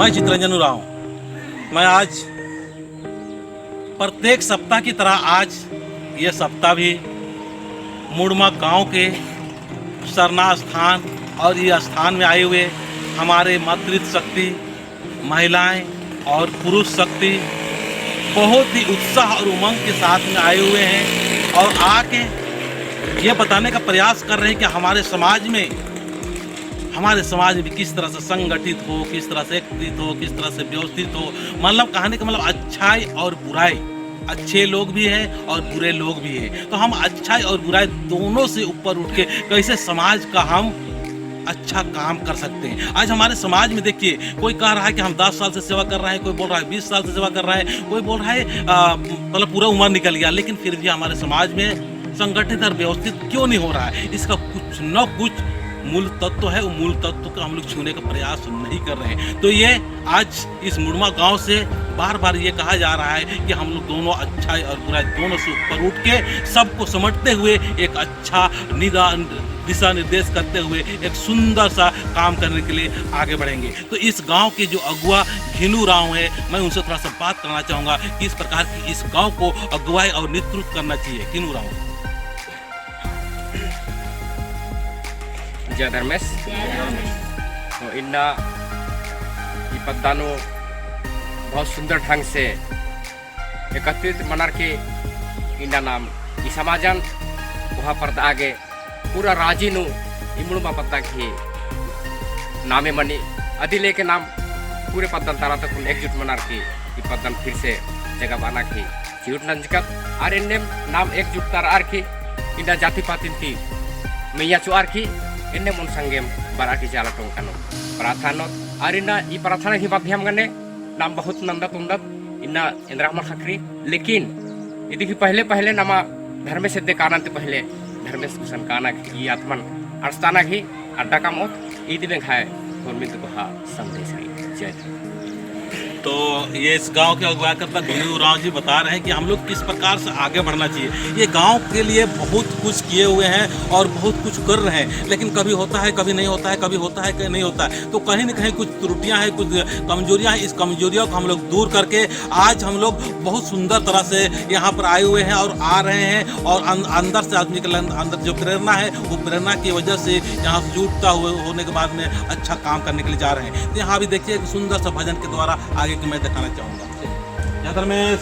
मैं चितरंजन उरांव। मैं आज प्रत्येक सप्ताह की तरह आज ये सप्ताह भी मुड़मा गांव के सरना स्थान और ये स्थान में आए हुए हमारे मातृत्व शक्ति महिलाएं और पुरुष शक्ति बहुत ही उत्साह और उमंग के साथ में आए हुए हैं और आके ये बताने का प्रयास कर रहे हैं कि हमारे समाज में किस तरह से संगठित हो, किस तरह से एकत्रित हो, किस तरह से व्यवस्थित हो। मतलब कहने का मतलब अच्छाई और बुराई, अच्छे लोग भी हैं और बुरे लोग भी हैं। तो हम अच्छाई और बुराई दोनों से ऊपर उठ के कैसे समाज का हम अच्छा काम कर सकते हैं। आज हमारे समाज में देखिए, कोई कह रहा है कि हम 10 साल से सेवा कर रहे हैं, कोई बोल रहा है 20 साल से सेवा कर रहा है, कोई बोल रहा है मतलब पूरा उम्र निकल गया, लेकिन फिर भी हमारे समाज में संगठित और व्यवस्थित क्यों नहीं हो रहा है। इसका कुछ न कुछ मूल तत्व है। वो मूल तत्व को हम लोग छूने का प्रयास नहीं कर रहे हैं। तो ये आज इस मुड़मा गांव से बार बार ये कहा जा रहा है कि हम लोग दोनों अच्छाई और बुराई दोनों से ऊपर उठ के सबको समझते हुए एक अच्छा दिशा निर्देश करते हुए एक सुंदर सा काम करने के लिए आगे बढ़ेंगे। तो इस गांव के जो अगुआ घिनू राव है, मैं उनसे थोड़ा सा बात करना चाहूँगा कि इस प्रकार की इस गांव को अगुवाई और नेतृत्व करना चाहिए। घिनू राव। जय धर्मेश। तो इन्ना ये पद्दानो बहुत सुंदर ढंग से एकत्रित मनार के इन्ना नाम ई समाजन वहाँ पर आगे पूरा राजीनु इमुड़मा पत्ता की नामे मनी अदिले के नाम पूरे पद्दन तारा तक एकजुट मनार की ई पद्दन फिर से जगह बना की चिउट नंजकत आर इन्ने नाम एकजुट तार आर की इन्ना जाति पातिन थी मैया चुआर की इन्ने मन संगेम बराठी जाला टोंकानो प्रार्थना आरिना ई प्रार्थना की माध्यम गने नाम बहुत नंदत उंदत इन्ना इंद्रामल खखरी। लेकिन यदि कि पहले नामा धर्मेश से कानंत पहले धर्मेश कुशन काना की आत्मन अरस्ताना की अड्डा का मौत ईद में खाए धर्मित को हा संदेश है। जय। तो ये इस गांव के अगुवाकर्ता घिनू राव जी बता रहे हैं कि हम लोग किस प्रकार से आगे बढ़ना चाहिए। ये गांव के लिए बहुत कुछ किए हुए हैं और बहुत कुछ कर रहे हैं, लेकिन कभी होता है कभी नहीं होता है, कभी होता है कभी नहीं होता है। तो कहीं न कहीं कुछ त्रुटियां हैं, कुछ कमजोरियां हैं। इस कमजोरियों को हम लोग दूर करके आज हम लोग बहुत सुंदर तरह से यहाँ पर आए हुए हैं और आ रहे हैं। और अंदर से आदमी के अंदर जो प्रेरणा है, वो प्रेरणा की वजह से यहाँ से जुटता होने के बाद में अच्छा काम करने के लिए जा रहे हैं। तो यहाँ भी देखिए एक सुंदर सा भजन के द्वारा आगे की मैं दिखाना चाहूँगा। जय धर्मेश।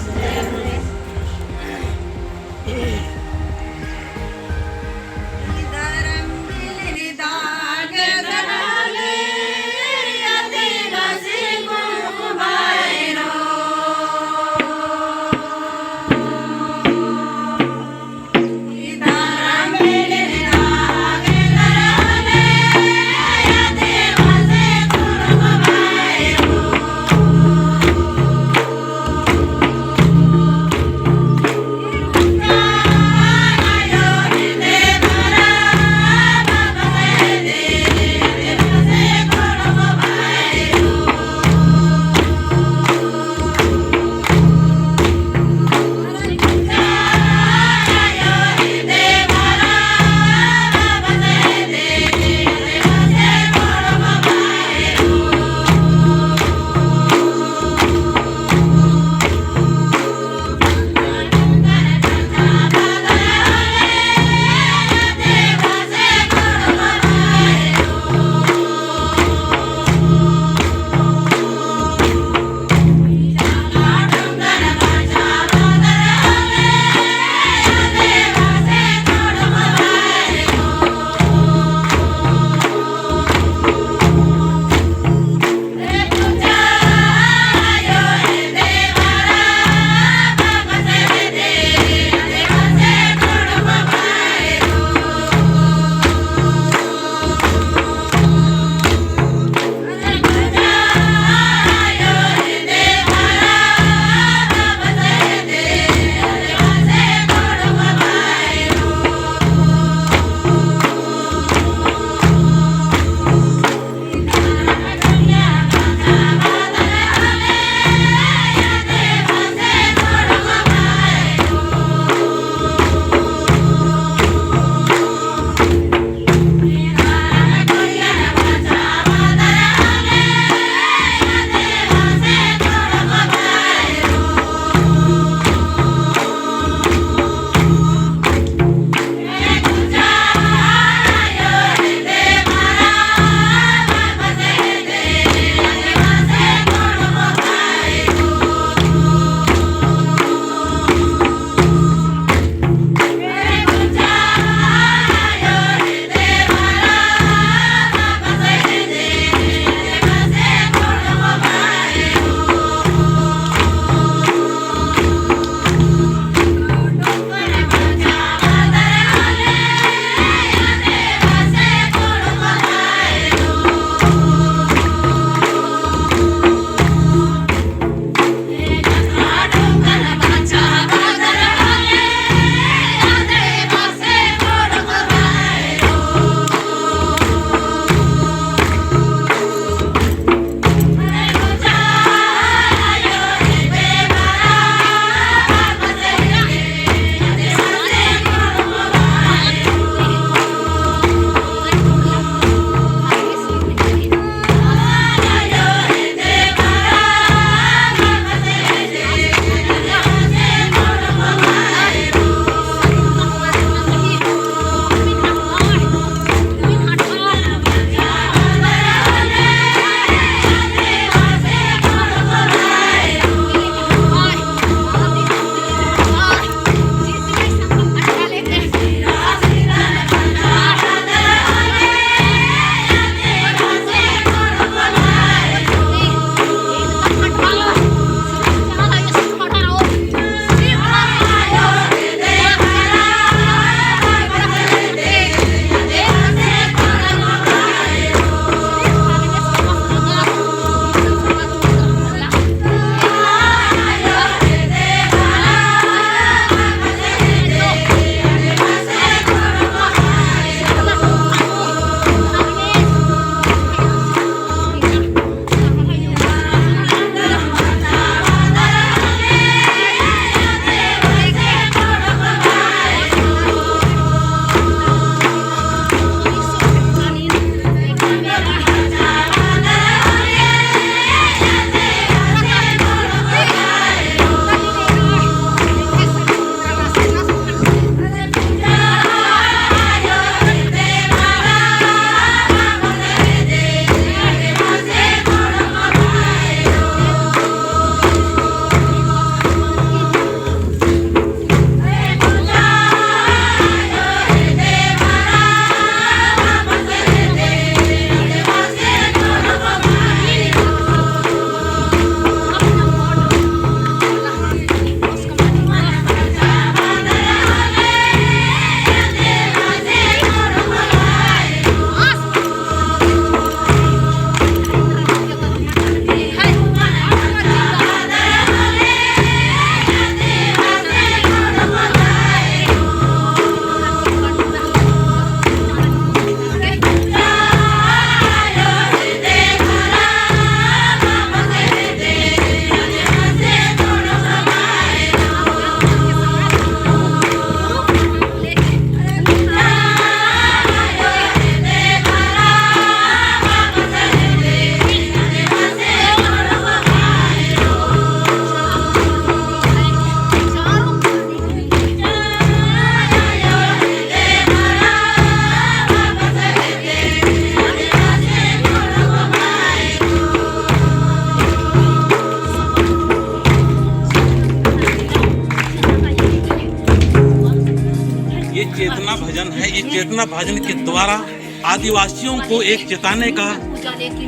ये चेतना भजन है। ये चेतना भजन के द्वारा आदिवासियों को एक चेताने का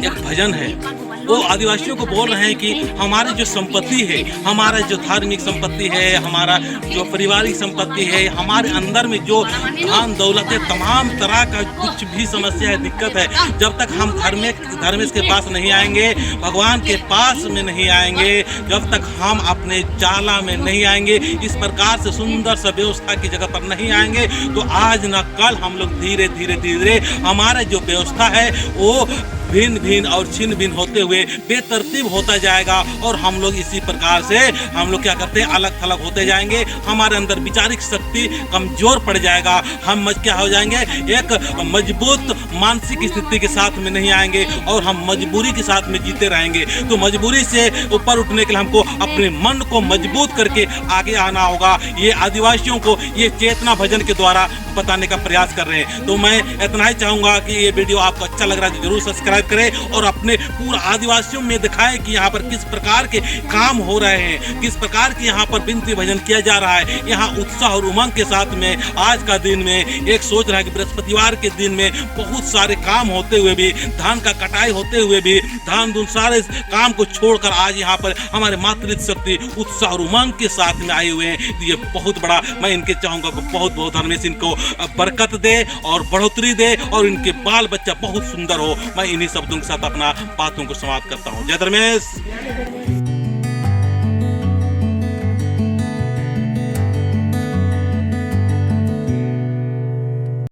एक भजन है। वो आदिवासियों को बोल रहे हैं कि हमारी जो संपत्ति है, हमारा जो धार्मिक संपत्ति है, हमारा जो पारिवारिक संपत्ति है, हमारे अंदर में जो धन दौलत है, तमाम तरह का कुछ भी समस्या है, दिक्कत है, जब तक हम धर्मेश के पास नहीं आएंगे, भगवान के पास में नहीं आएंगे, जब तक हम अपने जाला में नहीं आएंगे, इस प्रकार से सुंदर सा व्यवस्था की जगह पर नहीं आएंगे, तो आज न कल हम लोग धीरे धीरे हमारा जो व्यवस्था है वो भिन्न भिन्न और छिन्न भिन्न होते हुए बेतरतीब होता जाएगा। और हम लोग इसी प्रकार से हम लोग क्या करते हैं, अलग थलग होते जाएंगे। हमारे अंदर विचारिक शक्ति कमजोर पड़ जाएगा। हम क्या हो जाएंगे, एक मजबूत मानसिक स्थिति के साथ में नहीं आएंगे और हम मजबूरी के साथ में जीते रहेंगे। तो मजबूरी से ऊपर उठने के लिए हमको अपने मन को मजबूत करके आगे आना होगा। ये आदिवासियों को ये चेतना भजन के द्वारा बताने का प्रयास कर रहे हैं। तो मैं इतना ही चाहूँगा कि ये वीडियो आपको अच्छा लग रहा है तो जरूर सब्सक्राइब करें और अपने पूरा आदिवासियों में दिखाएं कि यहाँ पर किस प्रकार के काम हो रहे हैं, किस प्रकार के यहाँ पर बिनती भजन किया जा रहा है। यहाँ उत्साह और उमंग के साथ में आज का दिन में एक सोच रहा है कि बृहस्पतिवार के दिन में बहुत सारे काम होते हुए भी, धान का कटाई होते हुए भी, धान धुन सारे काम को छोड़कर आज यहाँ पर हमारे मातृ शक्ति उत्साह और उमंग के साथ में आए हुए हैं। ये बहुत बड़ा, मैं इनके चाहूँगा कि बहुत बहुत धर्मेश इनको बरकत दे और बढ़ोतरी दे और इनके बाल बच्चा बहुत सुंदर हो। मैं इन्हीं शब्दों के साथ अपना बातों को समाप्त करता हूँ। जय धर्मेश।